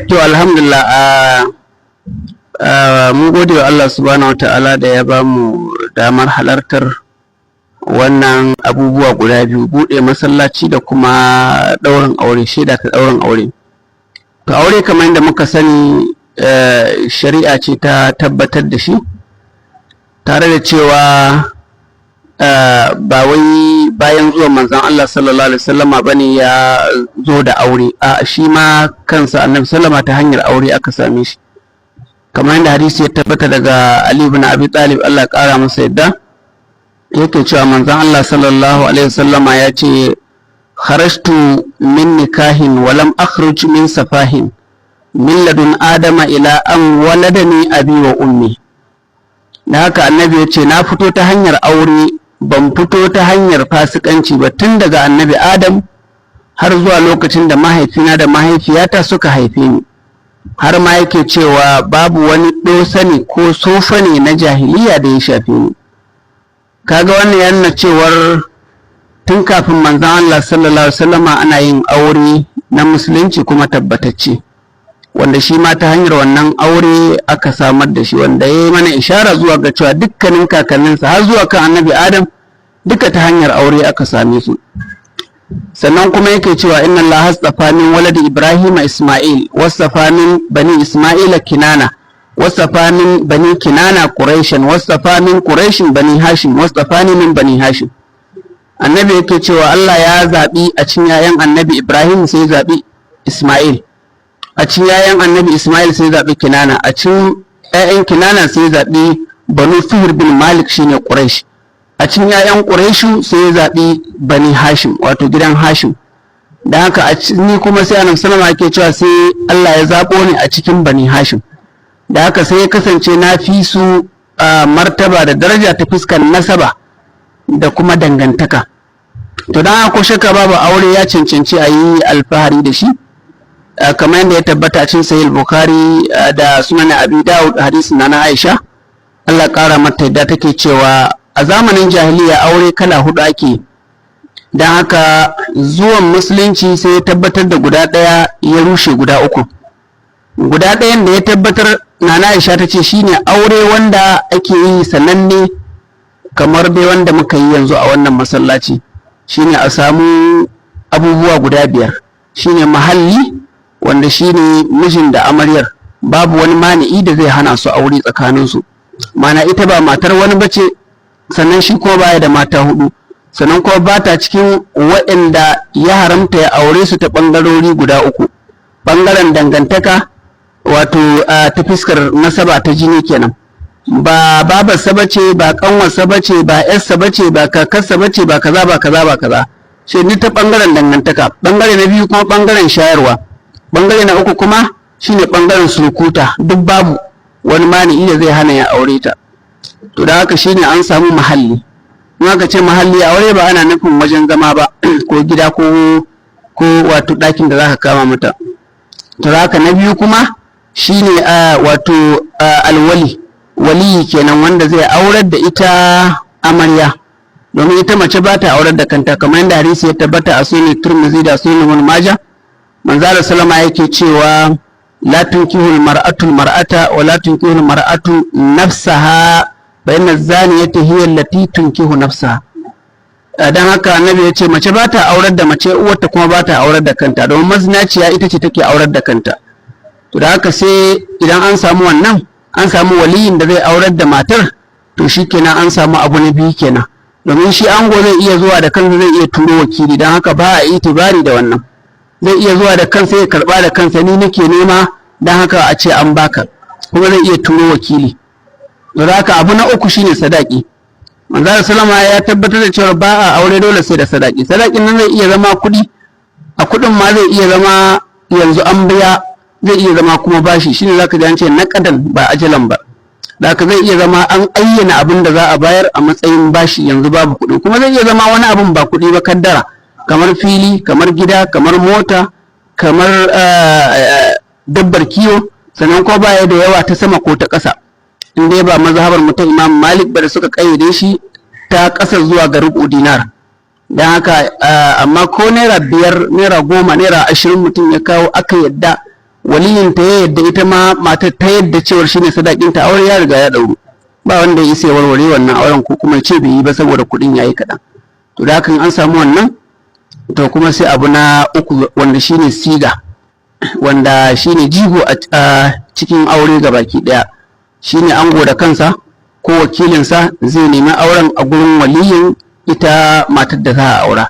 To alhamdulillah, mun gode wa Allah subhanahu wa ta'ala da ya ba mu damar halartar wannan abubuwa guda biyu, buɗe masallaci da kuma ɗaurin aure, shaida ta ɗaurin aure. To aure kamar yadda muka sani shari'a ce ta tabbatar da shi, tare da cewa ba wai bayan zuwan manzon Allah sallallahu alaihi wasallama bane ya zo da aure, a shi ma kansa annabi sallama ta hanyar aure aka same shi, kamar yadda hadisi ya tabbata daga Ali ibn Abi Talib, Allah ƙara masa yadda, yake cewa manzon Allah sallallahu alaihi wasallama ya ce kharajtu min nikahin wa lam akhruj min safahin min ladun adama ila an waladani abi wa ummi. Da haka annabi ya ce na fito ta hanyar aure, ban fito ta hanyar fasikanci ba, tun daga annabi Adam har zuwa lokacin da mahaifina da mahaifiyata suka haife ni. Har ma yake cewa babu wani ɗosani ko sofani na jahiliya da ya shafe ni. Kaga wannan ya nuna cewar tun kafin manzon Allah sallallahu alaihi wasallama ana yin aure na musulunci kuma tabbatacce, wanda shi ma ta hanyar wannan aure aka samar da shi, wanda ya yi mana ishara zuwa ga cewa dukkanin kakanninsa har zuwa kan annabi Adam duka ta hanyar aure aka same su. Sannan kuma yake cewa inna Allah hastafa min waladi Ibrahim Isma'il, wasafa min bani Isma'ila Kinana, wasafa min bani Kinana Quraishan, wasafa min Quraishin bani Hashim, wasafani min bani Hashim. Annabi yake cewa Allah ya zaɓi a cikin yayan annabi Ibrahim sai zaɓi Isma'il, a cikin yayan annabi Isma'il sai zaɓi Kinana, a cikin yayan Kinana sai zaɓi Banu Fihr bin Malik shine Quraish, a cikin yayan Quraishu sai zaɓi Bani Hashim wato gidan Hashim. Da haka ni kuma sai annabi sallama yake cewa sai Allah ya zaɓo ni a cikin Bani Hashim. Da haka sai ya kasance na fi su martaba da daraja ta fuskar nasaba da kuma dangantaka. To dan ko shakka babu aure ya cancanci a yi alfahari da shi, kamar yadda ya tabbata a cikin sahih Bukhari da sunan Abi Dawud hadisin na Aisha, Allah ƙara mata yadda take cewa a zamanin jahiliya aure kala hudu ake. Dan haka zuwan musulunci sai ya tabbatar da guda ɗaya ya rushe guda uku. Guda ɗayan da ya tabbatar Nana Aisha ta ce shine aure wanda ake yi sananne kamar dai wanda muka yi yanzu a wannan masallaci, shine a samu abubuwa guda biyar, shine mahalli wanda shine mijin da amaryar babu wani mani'i da zai hana su aure tsakaninsu, mana ita ba matar wani bace, sannan shi kuma baya da mata hudu, sannan kuma ba ta cikin waɗanda ya haramta ya aure su ta ɓangarori guda uku, ɓangaren dangantaka wato ta fuskar nasaba ta jini kenan, ba babarsa bace, ba kanwarsa bace, ba yarsa bace, ba kakarsa bace, ba kaza ba kaza ba kaza, shi ni ta bangaren dangantaka. Bangare na biyu kuma bangaren shayarwa, bangare na uku kuma shine bangaren surukuta, duk babu wani mani'i da zai hana ya aure ta. To da haka shine an samu mahalli. In aka ce mahalli aure ba ana nufin wajen zama ba ko gida ko wato ɗakin da zaka kama mata. To da haka na biyu kuma shine wato alwali, waliyi kenan wanda zai aurar da ita amarya, domin ita mace ba ta aurar da kanta, kamar yadda hadisi ya tabbata a sunan Tirmidhi da sunan Ibn Majah. Manzo Allah sallama yake cewa la tunkihul mar'atu mar'ata wa la tunkihul mar'atu nafsaha fa inna zaniyata hiya allati tunkihu nafsaha. Dan haka annabi ya ce mace ba ta aurar da mace, uwarta kuma ba ta aurar da kanta, domin mazinaciya ita ce take aurar da kanta. To da haka sai idan an samu wannan, an samu waliyin da zai aurar da matar, to shi kenan an samu abu na biyu kenan, domin shi ango zai iya zuwa da kansa, zai iya turo wakili, don haka ba a itibari da wannan, zai iya zuwa da kansa ya karba da kansa, ni nake nema don haka a ce an baka, kuma zai iya turo wakili. To da haka abu na uku shine sadaki. Manzo sallama ya tabbatar da cewa ba a aure dole sai da sadaki. Sadakin nan zai iya zama kuɗi, a kuɗin ma zai iya zama yanzu an biya, zai iya zama kuma bashi, shine zaka ji an ce naqadan ba ajalan ba. Da haka zai iya zama an ayyana abin da za a bayar a matsayin bashi yanzu babu kuɗi, kuma zai iya zama wani abin ba kuɗi ba, kaddara, kamar fili, kamar gida, kamar mota, kamar dabbar kiwo, sannan ko baya da yawa ta sama ko ta ƙasa, in dai ba mazhabar mutum Imam Malik ba da suka kayyade shi ta ƙasar zuwa ga rubu dinar. Dan haka amma ko naira 5, naira 10, naira 20 mutum ya kawo aka yadda waliyin ta ya yadda, ita ma matar ta yadda cewar shine sadakin ta, aure ya riga ya dauro, ba wanda ya isa ya warware wannan auren ko kuma ce bai yi ba saboda kuɗin yayi kaɗan. To da hakan an samu wannan, to kuma sai abu na uku wanda shine siga, wanda shine jigo a cikin aure gabaki ɗaya, shine ango da kansa ko wakilinsa zai nemi auren a gurin waliyin ita matar da za a aura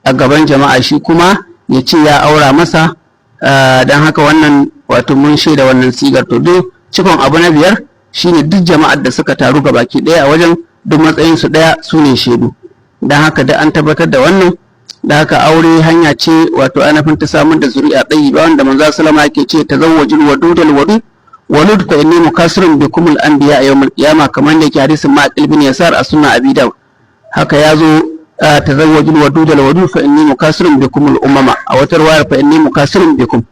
a gaban jama'a, shi kuma ya ce ya aura masa. Don haka wannan wato mun shaida wannan sigar. To duk cikon abu na biyar shine duk jama'ar da suka taru gabaki ɗaya a wajen duk matsayin su ɗaya su ne shaidu. Don haka da an tabbatar da wannan, da haka aure hanya ce wato ainihin ta samun da zuri'a ɗayi ba, wanda manzo sallama yake ce tazawwajul wadudal walud fa inni mukasirun bikum al anbiya yawm al qiyamah, kamar da yake hadisin Ma'qil bin Yasar a sunna Abi Dawud. Haka yazo tazawwajul wadudal walud fa inni mukasirun bikum al umama, a wata riwaya fa inni mukasirun bikum.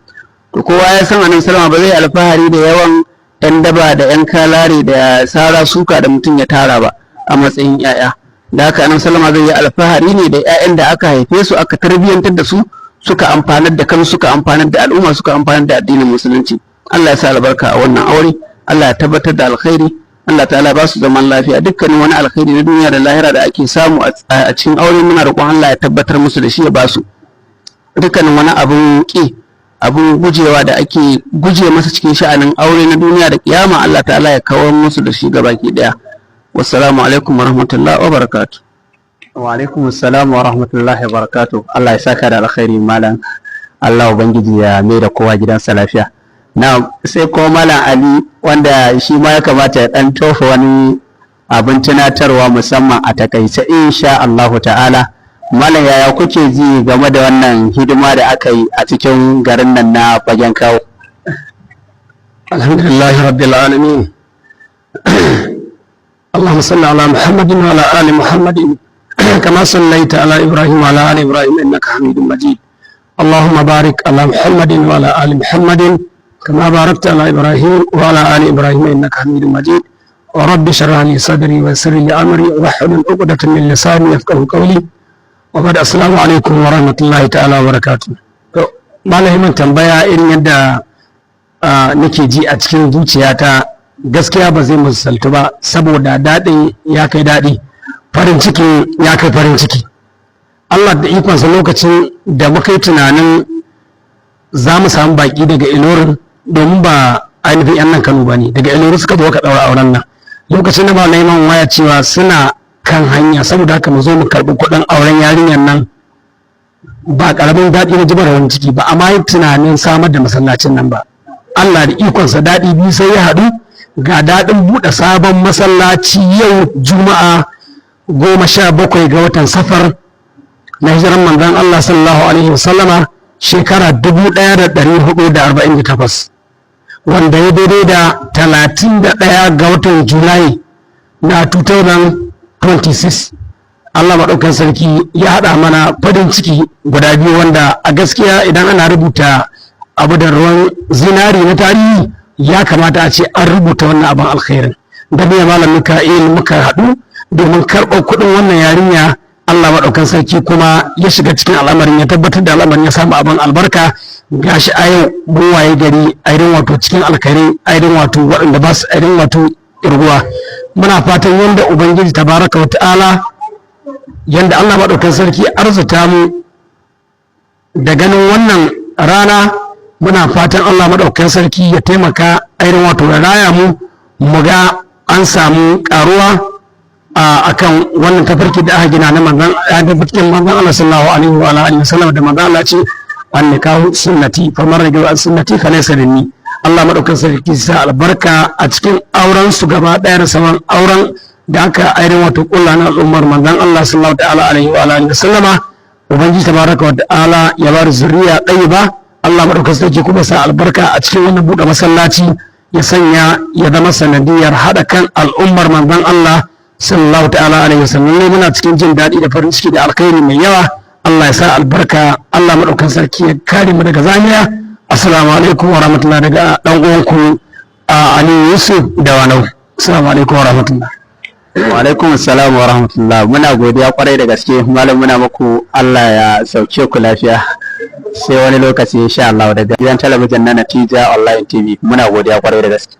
To kowa ya san annabi sallama ba zai alfahari da yawan yan daba da yan kalare da sara suka da mutum ya tara ba a matsayin yaya. Da haka annabi sallama zai yi alfahari ne da ƴaƴan da aka haife su, aka tarbiyyantar da su, suka amfanar da kansu, suka amfanar da al'umma, suka amfanar da addinin musulunci. Allah ya sa albarka a wannan aure, Allah ya tabbatar da alkhairi, Allah ta'ala ba su zaman lafiya. Dukkanin wani alkhairi na duniya da lahira da ake samu a cikin aure muna roƙon Allah ya tabbatar musu da shi, ya ba su. Dukkanin wani abun ki, abun gujewa da ake guje masa cikin sha'anin aure na duniya da kiyama, Allah ta'ala ya kawar musu da shi gabaki daya. Wassalamu alaikum wa rahmatullahi wa barakatuh. Wa alaikum assalam wa rahmatullahi wa barakatuh. Allah ya saka da alkhairi malam, Allah ubangiji ya mai da kowa gidansa lafiya. Na sai ko malam Ali, wanda shi ma ya kamata ya dan tofa wani abin tunatarwa musamman a takaice insha Allah ta'ala. Malam, yaya kuke ji game da wannan hidima da aka yi a cikin garin nan na Fagen Kawo? Alhamdulillah rabbil alamin. اللهم صل على محمد وعلى آل محمد كما صليت على إبراهيم وعلى آل إبراهيم إنك حميد مجيد. اللهم بارك على محمد وعلى آل محمد كما باركت على إبراهيم وعلى آل إبراهيم إنك حميد مجيد. ورب اشرح لي صدري ويسر لي أمري واحلل عقدة من لساني يفقهوا قولي. وبعد السلام عليكم ورحمة الله تعالى وبركاته. Malamin mun tambaya irin yadda nake ji a cikin zuciyata, gaskiya ba zai misaltu ba, saboda daɗin ya kai daɗi, farin ciki ya kai farin ciki. Allah da ikonsa lokacin da muka yi tunanin za mu samu baƙi daga Ilorin, domin ba ainihin yan nan Kano ba ne, daga Ilorin suka zo ka ɗaura auren nan. Lokacin da ba na yi man waya cewa suna kan hanya, saboda haka mu zo mu karɓi kuɗin auren yarinyar nan, ba ƙaramin daɗi na jibar wani ciki ba, amma yi tunanin samar da masallacin nan ba. Allah da ikonsa daɗi biyu sai ya haɗu, ga daɗin buɗe sabon masallaci yau Juma'a 17 ga watan Safar na hijiran manzon Allah sallallahu alaihi wasallama shekara 1448, wanda ya daidai da 31 ga watan Julai na 2026. Allah maɗaukan sarki ya haɗa mana farin ciki guda biyu, wanda a gaskiya idan ana rubuta abu da ruwan zinari na tarihi, ya kamata a ce an rubuta wannan abin alkhairin. Da ne malam Mika'il muka haɗu domin karɓar kuɗin wannan yarinya. Allah maɗaukan sarki kuma ya shiga cikin al'amarin, ya tabbatar da al'amarin, ya samu abin albarka. Gashi a yau mun waye gari ainihin wato cikin alkhairin, ainihin wato waɗanda ba su ainihin wato irguwa. Muna fatan yanda Ubangiji tabaraka wa ta'ala, yanda Allah maɗaukan sarki arzuta mu da ganin wannan rana, muna fatan Allah maɗaukakin sarki ya taimaka ainihin wato da raya mu ga an samu ƙaruwa a kan wannan tafarki da aka gina na manzon Allah sallallahu alaihi wa alihi wasallam, da manzon Allah ce an nikahu sunnati fa man rajiwa an sunnati fa laysa minni. Allah maɗaukakin sarki sa albarka a cikin auren su gaba ɗaya da sauran auren da aka ainihin wato kulla na al'ummar manzon Allah sallallahu ta'ala alaihi wa alihi wasallama. Ubangiji tabaraka wa ta'ala ya bar zuriya ɗayyiba. Allah maɗaukar sarki kuma sa albarka a cikin wannan buɗe masallaci, ya sanya ya zama sanadiyar haɗa kan al'ummar manzon Allah sallallahu ta'ala alaihi wasallam. Ne muna cikin jin daɗi da farin ciki da alkhairi mai yawa. Allah ya sa albarka, Allah maɗaukar sarki ya kare mu daga zaniya. Assalamu alaikum wa rahmatullahi, daga ɗan uwanku Ali Yusuf da Wanau. Assalamu alaikum wa rahmatullahi. Wa alaikum assalam wa rahmatullah. Muna godiya kwarai da gaske malam, muna muku Allah ya sauke ku lafiya. sai wani lokaci insha Allah daga gidan talabijin na Natija Online TV muna godiya kwarai da gaske.